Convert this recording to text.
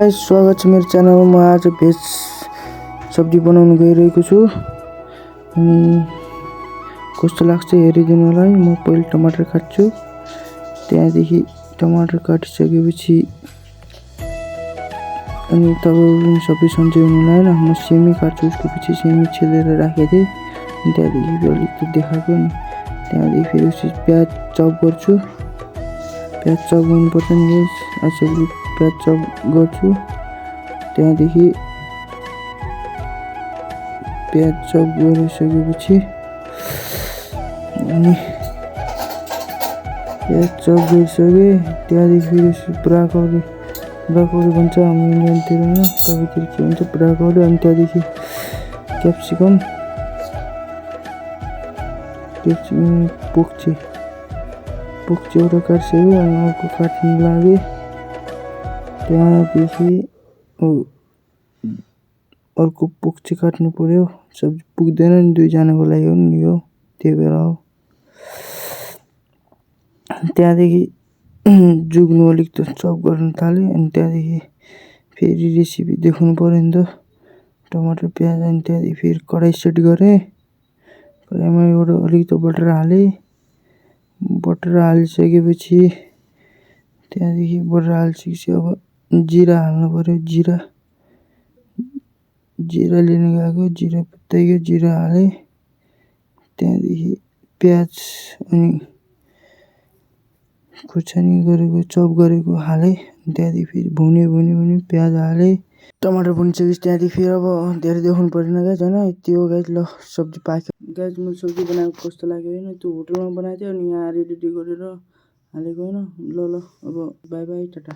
स्वागत छ मेरो च्यानलमा। आज भेज सब्जी बनाउन गइरहेको छु अनि कस्तो लाग्छ हेरिदिनु होला है। म पहिले टमाटर काट्छु, त्यहाँदेखि टमाटर काटिसकेपछि अनि तपाईहरु सबै सन्चै हुनु होला हैन। म सिमी काट्छु, उसको पछि सिमी छिलेर राखेको थिएँ अनि त्यहाँदेखि अलिक देखाएको नि। त्यहाँदेखि फेरि प्याज चप गर्छु। प्याज चप गर्नुपर्छ नि गाइस। यसरी प्याज चप गर्छु। त्यहाँदेखि प्याज चप गरिसकेपछि अनि प्याज चप गरिसके त्यहाँदेखि फेरि ब्रोकोली भन्छ हाम्रो इन्डियनतिर हैन, तपाईँतिर के भन्छ ब्रोकोली। अनि त्यहाँदेखि क्याप्सिकम पोक्ची एउटा काटिसक्यो अनि अर्को काट्नु लागे। त्यहाँदेखि अर्को पोक्ची काट्नु पर्यो, सब्जी पुग्दैन नि, दुईजनाको लागि हो नि यो, त्यही भएर हो। त्यहाँदेखि जुग्नु अलिक त चप गर्न थालेँ अनि त्यहाँदेखि फेरि रेसिपी देखाउनु पर्यो नि त, टमाटर प्याज। अनि त्यहाँदेखि फेरि कराई सेट गरेँ, कराईमा एउटा अलिक त बटर हालेँ। बटर हालिसकेपछि त्यहाँदेखि बटर हालिसकेपछि अब जिरा हाल्नु पर्यो। जिरा लिन गएको, जिरा पत्ताइयो जिरा हालेँ। त्यहाँदेखि प्याज अनि खुर्सानी गरेको चप गरेको हालेँ। त्यहाँदेखि फेरि भुन्यो प्याज हालेँ, टमाटर भुनिसकेपछि त्यहाँदेखि फेरि अब धेरै देखाउनु परेन गाइस हैन। यति हो गाइस। ल सब्जी पाक्यो गाइस। मैले सब्जी बनाएको कस्तो लाग्यो हैन, त्यो होटलमा बनाएको थियो अनि यहाँ रेडी गरेर हालेको हैन। ल अब बाई बाई टाटा।